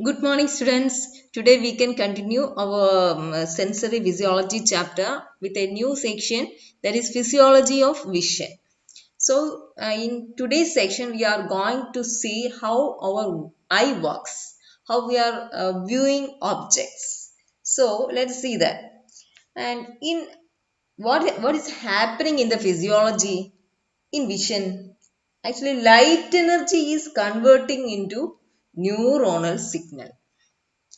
Good morning, students. Today we can continue our sensory physiology chapter with a new section, that is physiology of vision. So, in today's section, we are going to see how our eye works, how we are viewing objects. So, let's see that. And in what is happening in the physiology in vision? Actually, light energy is converting into neuronal signal.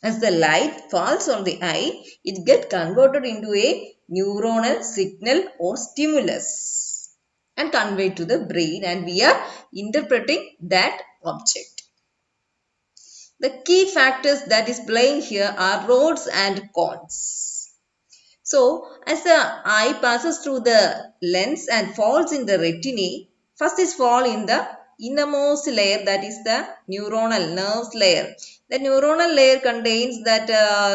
As the light falls on the eye, it gets converted into a neuronal signal or stimulus and conveyed to the brain, and we are interpreting that object. The key factors that is playing here are rods and cones. So, as the eye passes through the lens and falls in the retina, first is fall in the innermost layer, that is the neuronal nerves layer. The neuronal layer contains that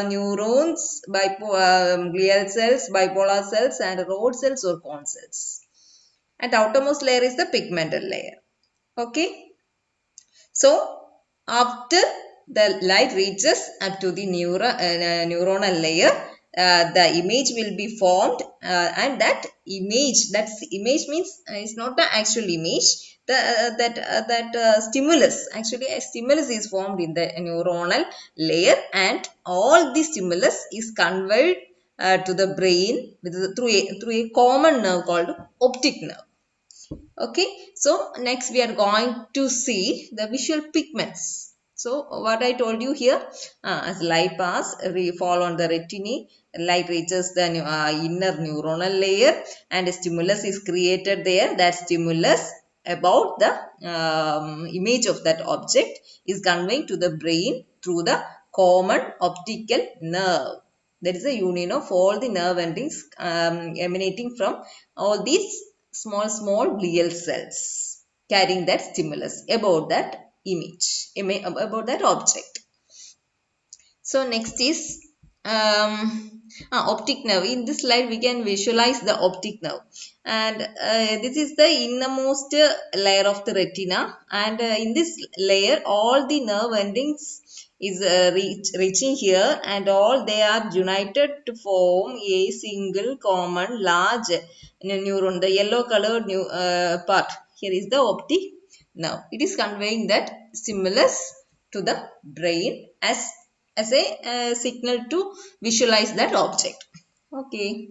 neurons, glial cells, bipolar cells and rod cells or cone cells. And the outermost layer is the pigmental layer. Okay. So, after the light reaches up to the neuronal layer, the image will be formed, and that image means it's not the actual image. That stimulus, actually a stimulus is formed in the neuronal layer, and all the stimulus is conveyed to the brain through a common nerve called optic nerve. Okay, so next we are going to see the visual pigments. So what I told you here, as light pass, we fall on the retina, light reaches the inner neuronal layer and a stimulus is created there. That stimulus about the image of that object is conveyed to the brain through the common optical nerve. That is a union of all the nerve endings emanating from all these small glial cells carrying that stimulus about that about that object. So next is optic nerve. In this slide, we can visualize the optic nerve, and this is the innermost layer of the retina. And in this layer, all the nerve endings is reaching here, and all they are united to form a single common large neuron. The yellow colored part here is the optic nerve. It is conveying that stimulus to the brain as a signal to visualize that object. Okay.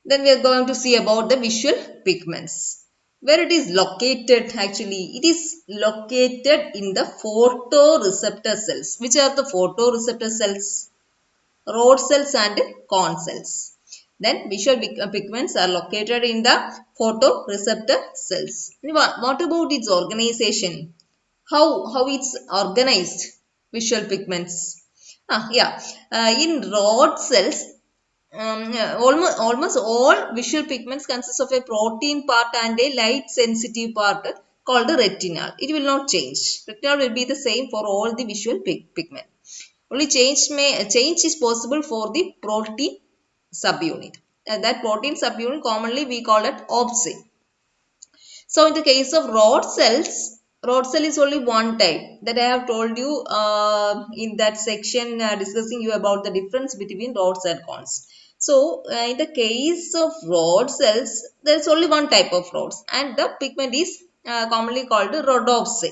Then we are going to see about the visual pigments. Where it is located, actually, it is located in the photoreceptor cells. Which are the photoreceptor cells? Rod cells and cone cells. Then visual pigments are located in the photoreceptor cells. What about its organization? How it's organized? Visual pigments. Yeah. In rod cells, almost all visual pigments consist of a protein part and a light sensitive part called the retinal. It will not change. Retinal will be the same for all the visual pigment. Only change is possible for the protein subunit. That protein subunit commonly we call it opsin. So in the case of rod cell is only one type that I have told you in that section discussing you about the difference between rods and cones. So in the case of rod cells, there is only one type of rods and the pigment is commonly called rhodopsin.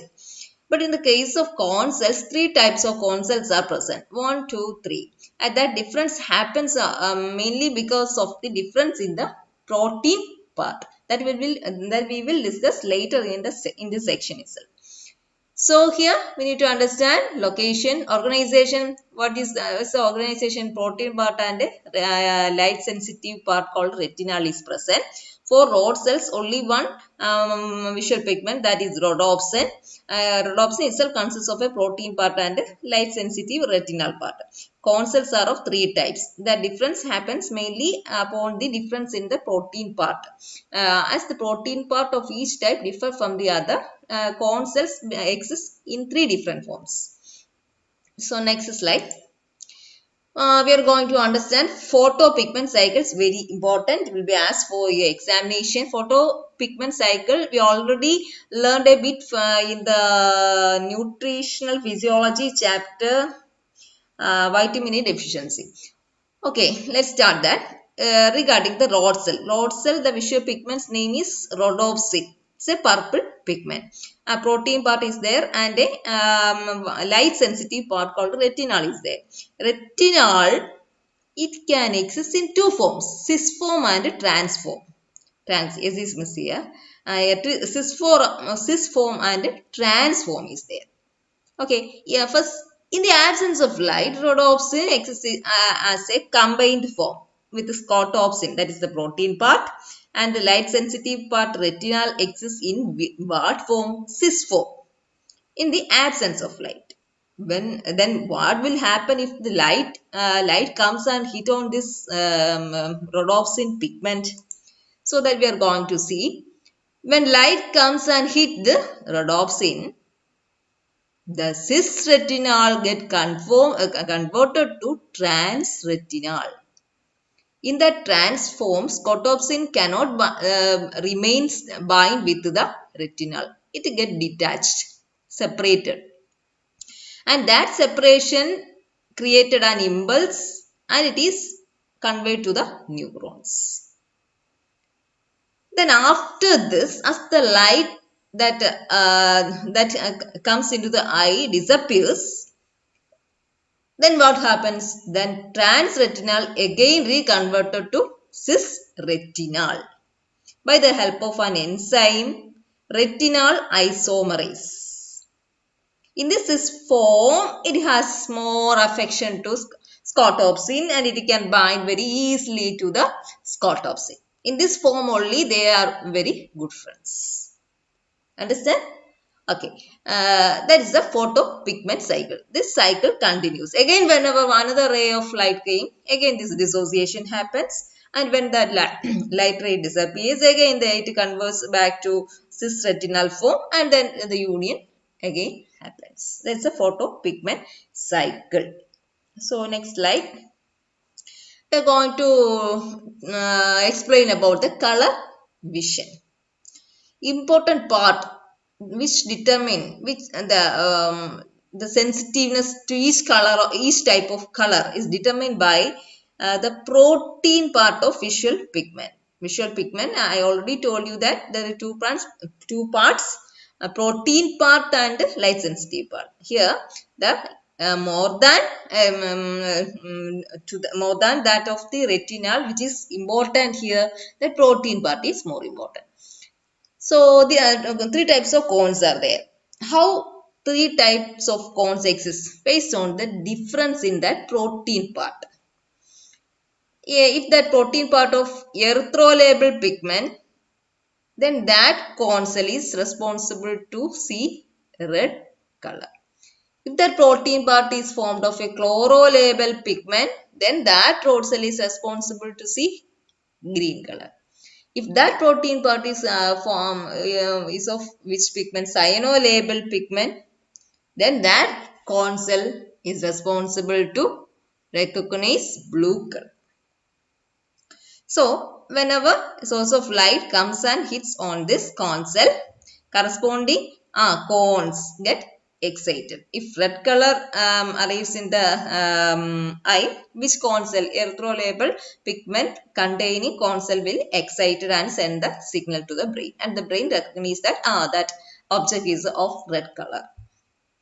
But in the case of cone cells, three types of cone cells are present. One, two, three. And that difference happens mainly because of the difference in the protein part. That we will discuss later in this section itself. So here we need to understand location, organization. What is the organization? Protein part and light sensitive part called retinal is present. For rod cells, only one visual pigment, that is rhodopsin. Rhodopsin itself consists of a protein part and light sensitive retinal part. Cone cells are of three types. The difference happens mainly upon the difference in the protein part. As the protein part of each type differ from the other, cone cells exist in three different forms. So next slide. we are going to understand photopigment cycles. Very important. It will be asked for your examination. Photopigment cycle, we already learned a bit in the nutritional physiology chapter, vitamin A deficiency. Okay, let's start that. Regarding the rod cell. Rod cell, the visual pigment's name is rhodopsin. It's a purple pigment. A protein part is there and a light sensitive part called retinal is there. Retinal, it can exist in two forms, cis form and trans form. Trans, yes, is miss here. Cis form and trans form is there. Okay, yeah, first, in the absence of light, rhodopsin exists as a combined form with scotopsin, that is the protein part, and the light sensitive part, retinal, exists in what form? Cis form, in the absence of light. Then what will happen if the light comes and hit on this rhodopsin pigment? So that we are going to see, when light comes and hit the rhodopsin, the cis retinal get converted to trans retinal. In that trans form, scotopsin cannot remains bind with the retinal. It get detached, separated, and that separation created an impulse, and it is conveyed to the neurons. Then after this, as the light that comes into the eye disappears, then what happens? Then transretinal again reconverted to cisretinal by the help of an enzyme, retinal isomerase. In this cis form, it has more affection to scotopsin and it can bind very easily to the scotopsin. In this form only, they are very good friends. Understand? Okay, that is the photopigment cycle. This cycle continues. Again, whenever another ray of light came, again this dissociation happens. And when that light ray disappears, again it converts back to cisretinal form and then the union again happens. That's a photopigment cycle. So next slide. We're going to explain about the color vision. Important part which determine the sensitiveness to each color or each type of color is determined by the protein part of visual pigment. Visual pigment, I already told you that there are two parts, a protein part and light sensitive part. Here the more than more than that of the retinal, which is important here, the protein part is more important. So there are three types of cones are there. How three types of cones exist? Based on the difference in that protein part. If that protein part of erythrolabile pigment, then that cone cell is responsible to see red color. If that protein part is formed of a chlorolabile pigment, then that rod cell is responsible to see green color. If that protein part is is of which pigment? Cyanolabile pigment, then that cone cell is responsible to recognize blue color. So, whenever source of light comes and hits on this cone cell, corresponding cones get excited. If red color arrives in the eye, which cone cell? Erythrolabile pigment containing cone cell will excited and send the signal to the brain, and the brain recognizes that that object is of red color.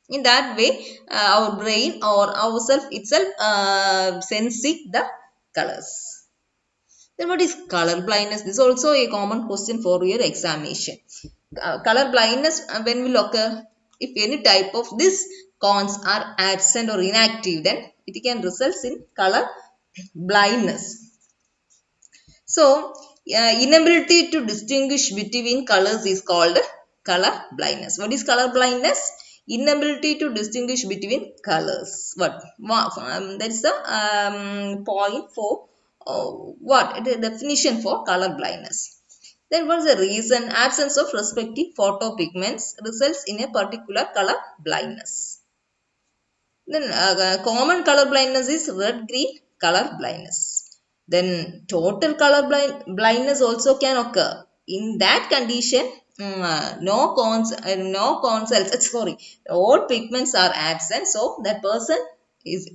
In that way, our brain or ourself itself sensing the colors. Then what is color blindness? This is also a common question for your examination. Color blindness, when will occur? If any type of these cones are absent or inactive, then it can result in color blindness. So, inability to distinguish between colors is called color blindness. What is color blindness? Inability to distinguish between colors. That is the point for the definition for color blindness. Then what is the reason? Absence of respective photopigments results in a particular color blindness. Then common color blindness is red-green color blindness. Then total color blindness also can occur. In that condition, no consults, sorry, all pigments are absent, so that person is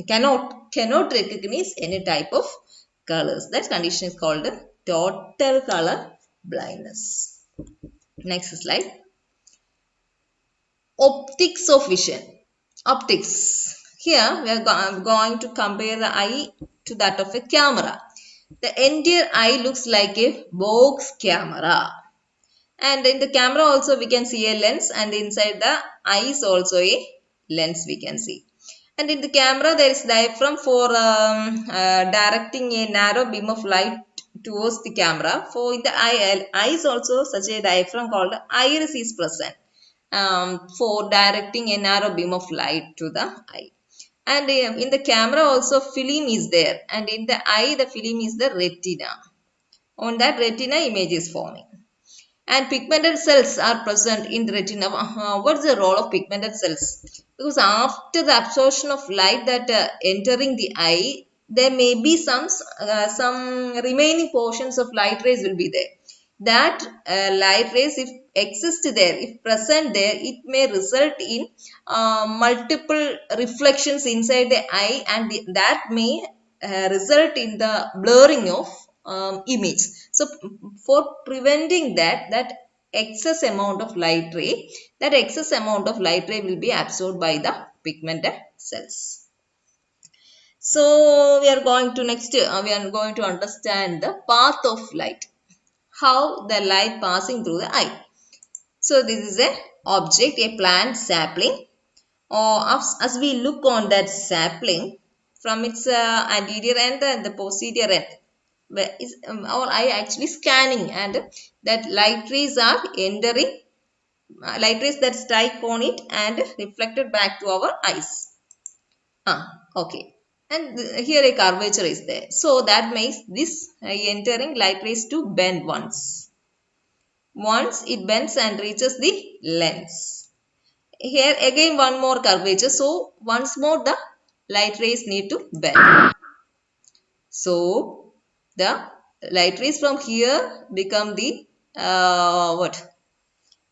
cannot recognize any type of colors. That condition is called total color blindness. Next slide. Optics of vision. Optics. Here we are going to compare the eye to that of a camera. The entire eye looks like a box camera. And in the camera also we can see a lens, and inside the eye is also a lens we can see. And in the camera there is diaphragm for directing a narrow beam of light towards the camera. For in the eyes also such a diaphragm called iris is present for directing a narrow beam of light to the eye. And in the camera also film is there, and in the eye the film is the retina. On that retina image is forming. And pigmented cells are present in the retina. What is the role of pigmented cells? Because after the absorption of light that entering the eye, there may be some remaining portions of light rays will be there. That light rays, if exist there, if present there, it may result in multiple reflections inside the eye, and that may result in the blurring of image. So for preventing that excess amount of light ray, will be absorbed by the pigmented cells. So we are going to understand the path of light, how the light passing through the eye. So this is a object, a plant sapling. As we look on that sapling from its anterior end and the posterior end, our eye actually scanning, and that light rays are entering, light rays that strike on it and reflected back to our eyes. Okay. And here a curvature is there. So that makes this entering light rays to bend once. Once it bends and reaches the lens. Here again one more curvature. So once more the light rays need to bend. So the light rays from here become the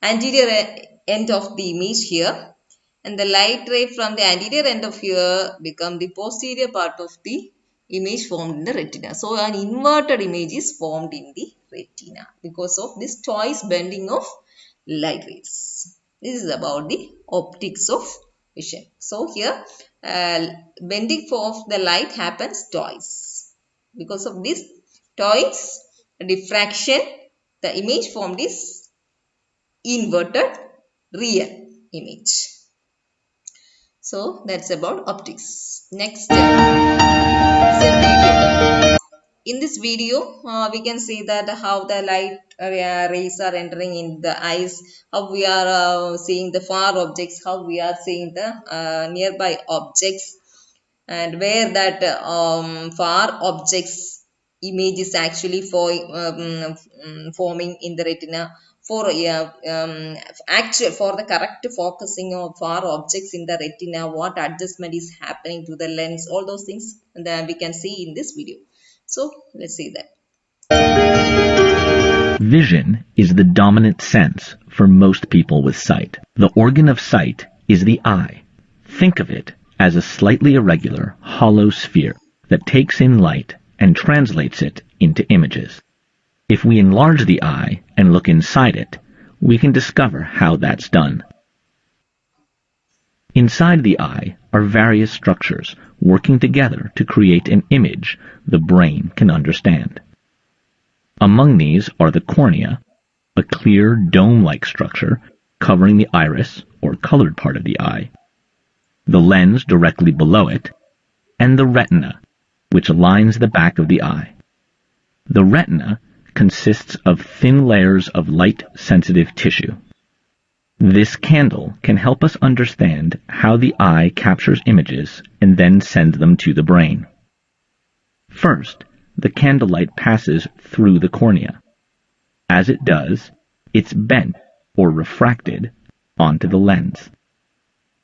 anterior end of the image here, and the light ray from the anterior end of here become the posterior part of the image formed in the retina. So an inverted image is formed in the retina because of this twice bending of light rays. This is about the optics of vision. So here bending of the light happens twice. Because of this twice diffraction, the image formed is inverted real image. So that's about optics. Next, in this video we can see that how the light rays are entering in the eyes, how we are seeing the far objects, how we are seeing the nearby objects, and where that far objects image is actually forming in the retina. For for the correct focusing of far objects in the retina, what adjustment is happening to the lens, all those things that we can see in this video. So let's see that. Vision is the dominant sense for most people with sight. The organ of sight is the eye. Think of it as a slightly irregular, hollow sphere that takes in light and translates it into images. If we enlarge the eye and look inside it, we can discover how that's done. Inside the eye are various structures working together to create an image the brain can understand. Among these are the cornea, a clear dome-like structure covering the iris or colored part of the eye, the lens directly below it, and the retina, which lines the back of the eye. The retina consists of thin layers of light-sensitive tissue. This candle can help us understand how the eye captures images and then sends them to the brain. First, the candlelight passes through the cornea. As it does, it's bent or refracted onto the lens.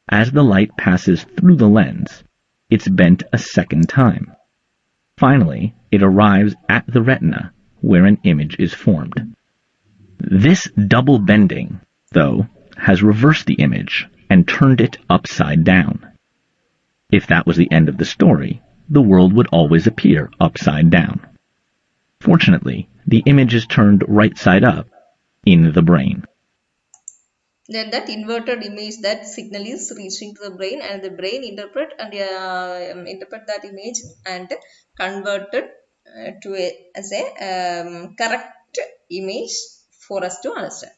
As the light passes through the lens, it's bent a second time. Finally, it arrives at the retina, where an image is formed. This double bending, though, has reversed the image and turned it upside down. If that was the end of the story, the world would always appear upside down. Fortunately, the image is turned right side up in the brain. Then that inverted image, that signal is reaching to the brain, and the brain interpret that image and converted as a correct image for us to understand.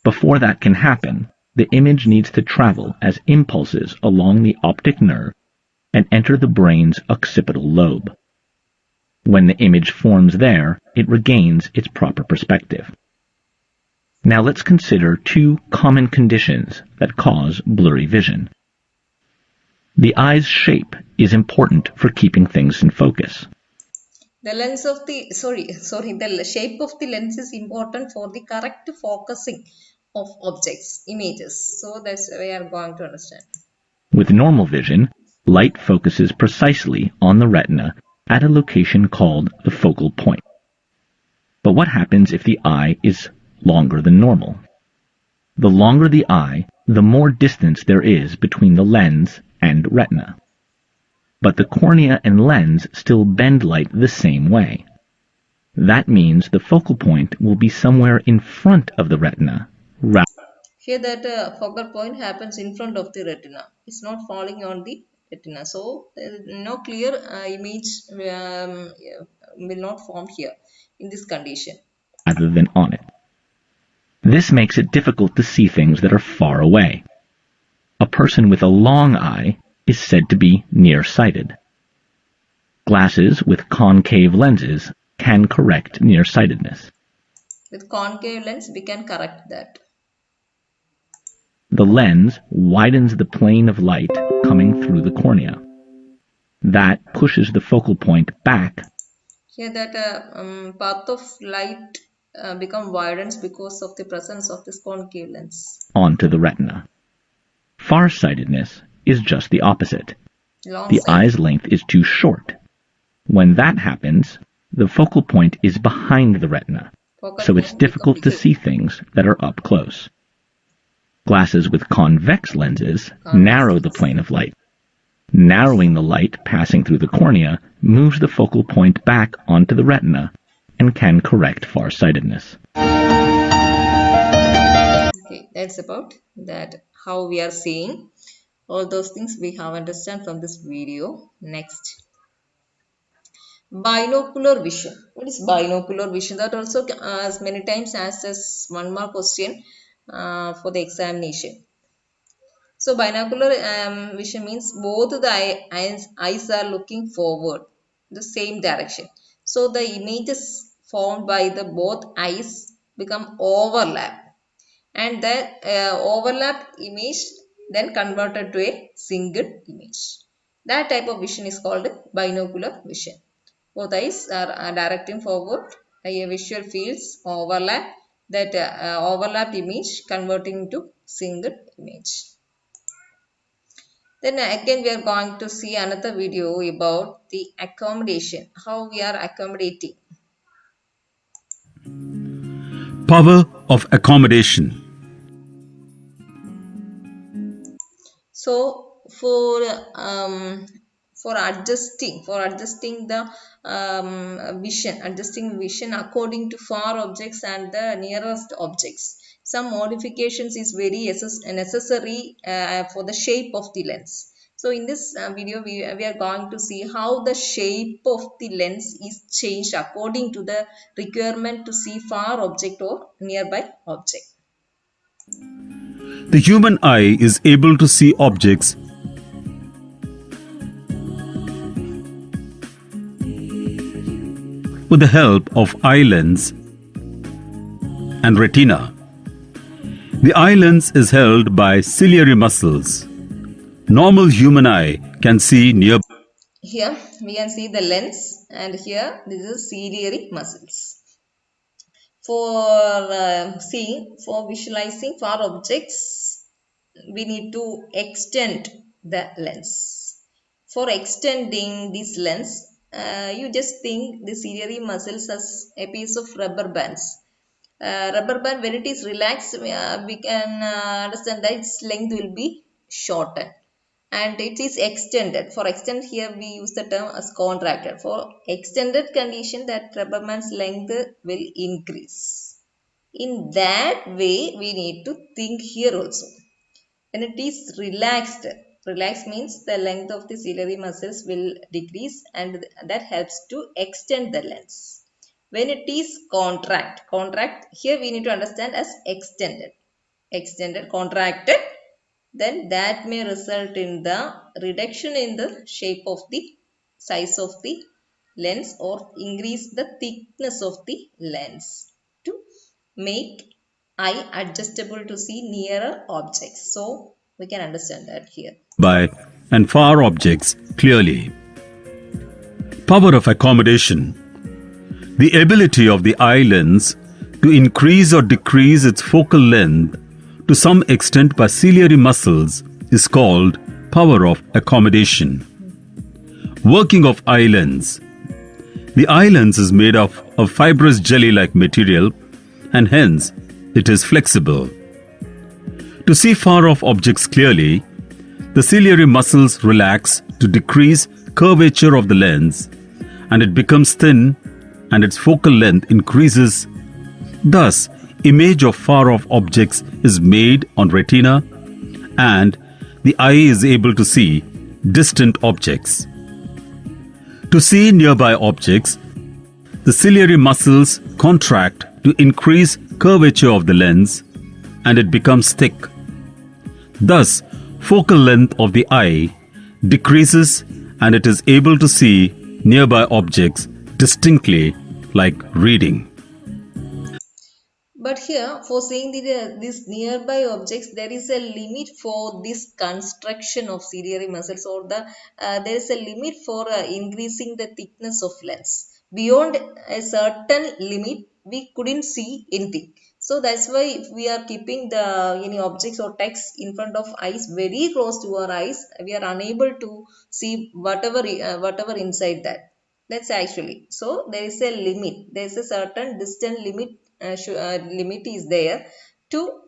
Before that can happen, the image needs to travel as impulses along the optic nerve and enter the brain's occipital lobe. When the image forms there, it regains its proper perspective. Now let's consider two common conditions that cause blurry vision. The eye's shape is important for keeping things in focus. The lens of the the shape of the lens is important for the correct focusing of objects, images. So that's we are going to understand. With normal vision, light focuses precisely on the retina at a location called the focal point. But what happens if the eye is longer than normal? The longer the eye, the more distance there is between the lens and retina. But the cornea and lens still bend light the same way. That means the focal point will be somewhere in front of the retina. Here that focal point happens in front of the retina. It's not falling on the retina. So no clear image will not form here in this condition. Rather than on it. This makes it difficult to see things that are far away. A person with a long eye is said to be nearsighted. Glasses with concave lenses can correct nearsightedness. With concave lens, we can correct that. The lens widens the plane of light coming through the cornea. That pushes the focal point back. Here that path of light become widens because of the presence of this concave lens Onto the retina. Farsightedness is just the opposite. The eye's length is too short. When that happens, the focal point is behind the retina, so it's difficult to see things that are up close. Glasses with convex lenses narrow the plane of light. Narrowing the light passing through the cornea moves the focal point back onto the retina and can correct farsightedness. Okay, that's about that, how we are seeing. All those things we have understand from this video. Next, binocular vision. What is binocular vision? That also as many times asked as one more question for the examination. So binocular vision means both the eyes are looking forward the same direction. So the images formed by the both eyes become overlap, and that overlapped image then converted to a single image. That type of vision is called binocular vision. Both eyes are directing forward, a visual fields overlap, that overlapped image converting into single image. Then again we are going to see another video about the accommodation, how we are accommodating. Power of accommodation. So for adjusting the adjusting vision according to far objects and the nearest objects, some modifications is very necessary for the shape of the lens. So in this video we are going to see how the shape of the lens is changed according to the requirement to see far object or nearby object. The human eye is able to see objects with the help of eye lens and retina. The eye lens is held by ciliary muscles. Normal human eye can see near. Here we can see the lens, and here this is ciliary muscles. For seeing, for visualizing far objects, we need to extend the lens. For extending this lens, you just think the ciliary muscles as a piece of rubber bands. Rubber band, when it is relaxed, we can understand that its length will be shortened and it is extended. For extend, here we use the term as contracted. For extended condition, that rubber band's length will increase. In that way, we need to think here also. When it is relaxed, relaxed means the length of the ciliary muscles will decrease and that helps to extend the lens. When it is contract, here we need to understand as extended, contracted, then that may result in the reduction in the shape of the size of the lens or increase the thickness of the lens to make eye adjustable to see nearer objects. So we can understand that here. By and far objects clearly. Power of accommodation. The ability of the eye lens to increase or decrease its focal length to some extent by ciliary muscles is called power of accommodation. Working of eye lens. The eye lens is made of a fibrous jelly-like material and hence it is flexible. To see far-off objects clearly, the ciliary muscles relax to decrease curvature of the lens and it becomes thin and its focal length increases. Thus, image of far-off objects is made on retina and the eye is able to see distant objects. To see nearby objects, the ciliary muscles contract to increase curvature of the lens and it becomes thick. Thus, focal length of the eye decreases and it is able to see nearby objects distinctly like reading. But here, for seeing these nearby objects, there is a limit for this construction of ciliary muscles, or there is a limit for increasing the thickness of lens. Beyond a certain limit, we couldn't see anything. So that's why if we are keeping the any objects or text in front of eyes very close to our eyes, we are unable to see whatever inside that. That's actually, so there is a limit. There is a certain distant limit. Limit is there to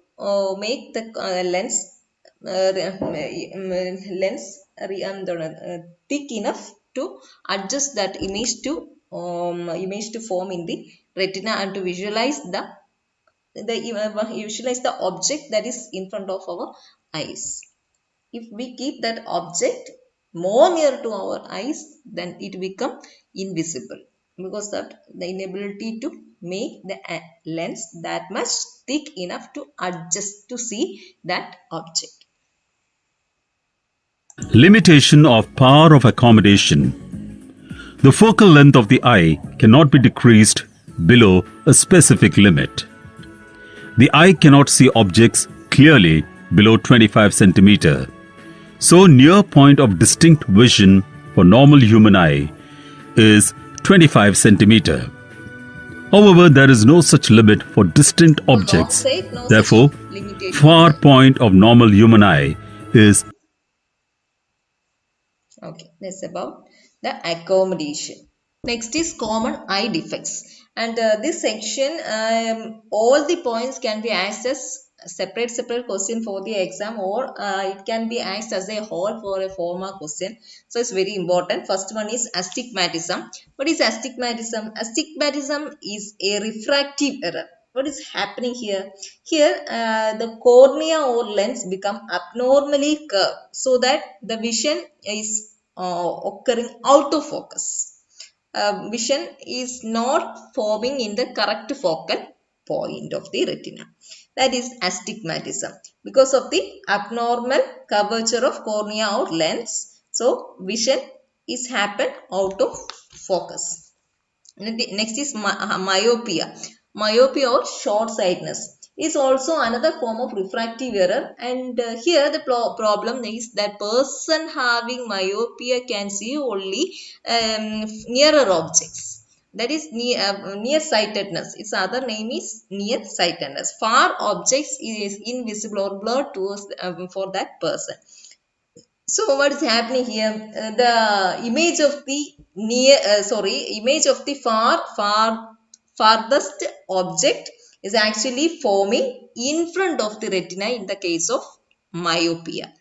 make the lens thick enough to adjust that image to form in the retina and to visualize visualize the object that is in front of our eyes. If we keep that object more near to our eyes, then it become invisible because that the inability to make the lens that much thick enough to adjust to see that object. Limitation of power of accommodation. The focal length of the eye cannot be decreased below a specific limit. The eye cannot see objects clearly below 25 centimeter. So near point of distinct vision for normal human eye is 25 centimeter. However, there is no such limit for distant objects. Therefore, far point of normal human eye is. Okay, that's about the accommodation. Next is common eye defects. And this section, all the points can be asked as separate question for the exam, or it can be asked as a whole for a 4-mark question. So it's very important. First one is astigmatism. What is astigmatism? Astigmatism is a refractive error. What is happening here? Here the cornea or lens become abnormally curved so that the vision is occurring out of focus. Vision is not forming in the correct focal point of the retina. That is astigmatism because of the abnormal curvature of cornea or lens. So vision is happen out of focus. Next is myopia. Myopia or short-sightedness is also another form of refractive error, and here the problem is that person having myopia can see only nearer objects. that is nearsightedness. Its other name is nearsightedness. Far objects is invisible or blurred towards for that person. So what is happening here? The image of the image of the farthest object is actually forming in front of the retina in the case of myopia.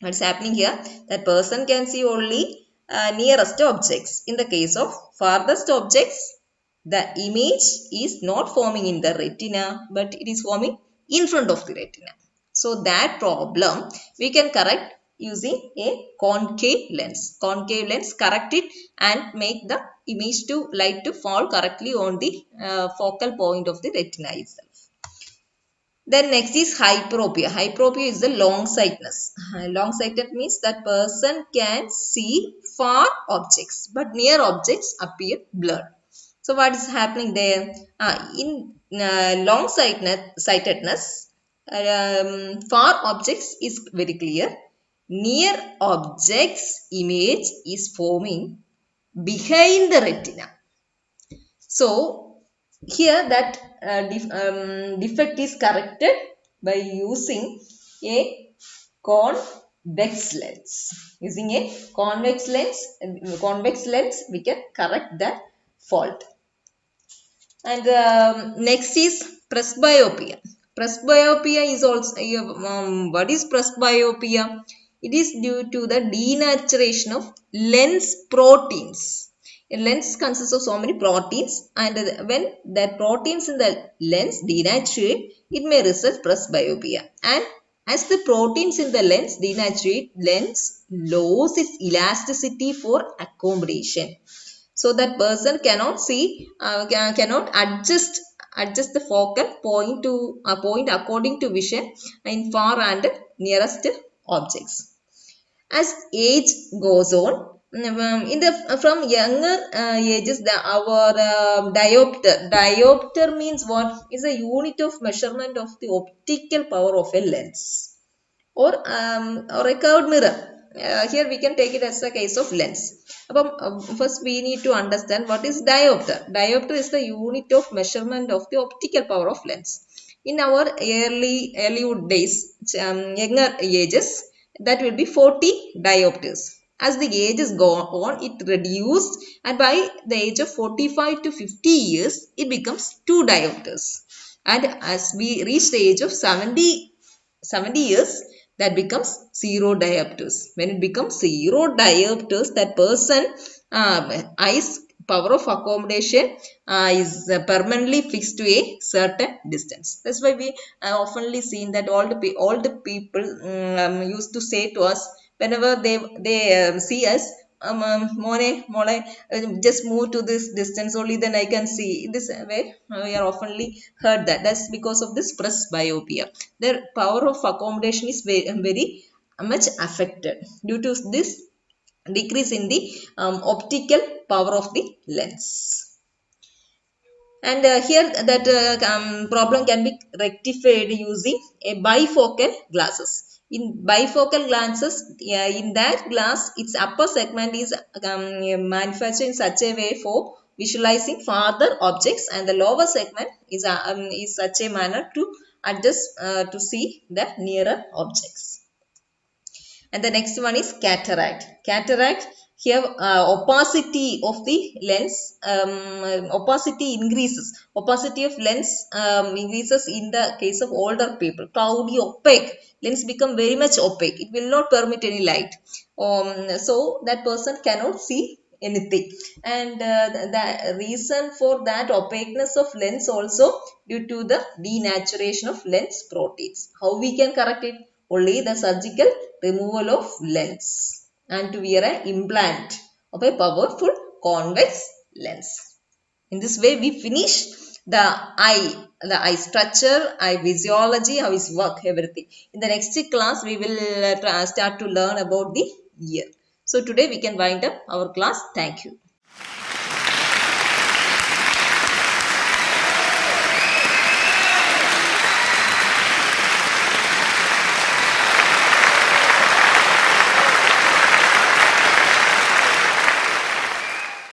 What's happening here? That person can see only nearest objects. In the case of farthest objects, the image is not forming in the retina, but it is forming in front of the retina. So that problem we can correct using a concave lens. Concave lens, correct it and make the image to light to fall correctly on the focal point of the retina itself. Then next is hyperopia. Hyperopia is the long-sightedness. Long-sighted means that person can see far objects, but near objects appear blurred. So what is happening there? In long-sightedness, far objects is very clear. Near objects image is forming behind the retina. So here that defect is corrected by using a convex lens. Using a convex lens, we can correct that fault. And next is presbyopia. Presbyopia is also what is presbyopia? It is due to the denaturation of lens proteins. A lens consists of so many proteins, and when the proteins in the lens denaturate, it may result presbyopia. And as the proteins in the lens denaturate, lens loses its elasticity for accommodation. So that person cannot see, cannot adjust the focal point to point according to vision in far and nearest objects. As age goes on, from younger ages, our diopter means what? Is a unit of measurement of the optical power of a lens or a curved mirror. Here we can take it as a case of lens. First we need to understand what is diopter. Diopter is the unit of measurement of the optical power of lens. In our earlyhood days, younger ages, that will be 40 diopters. As the ages go on, it reduced, and by the age of 45 to 50 years, it becomes 2 diopters. And as we reach the age of 70 years, that becomes 0 diopters. When it becomes 0 diopters, that person eyes power of accommodation is permanently fixed to a certain distance. That's why we oftenly seen that all the people used to say to us whenever they see us, Mole, just move to this distance, only then I can see. This way we are oftenly heard that. That's because of this presbyopia. Their power of accommodation is very much affected due to this decrease in the optical power of the lens. And here that problem can be rectified using a bifocal glasses. In bifocal glasses, in that glass, its upper segment is manufactured in such a way for visualizing farther objects, and the lower segment is such a manner to adjust to see the nearer objects. And the next one is cataract. Cataract, here opacity of the lens, opacity increases. Opacity of lens increases in the case of older people. Cloudy, opaque. Lens become very much opaque. It will not permit any light. So that person cannot see anything. And the reason for that opaqueness of lens also due to the denaturation of lens proteins. How we can correct it? Only the surgical removal of lens and to wear an implant of a powerful convex lens. In this way, we finish the eye structure, eye physiology, how it works, everything. In the next class, we will start to learn about the ear. So today we can wind up our class. Thank you.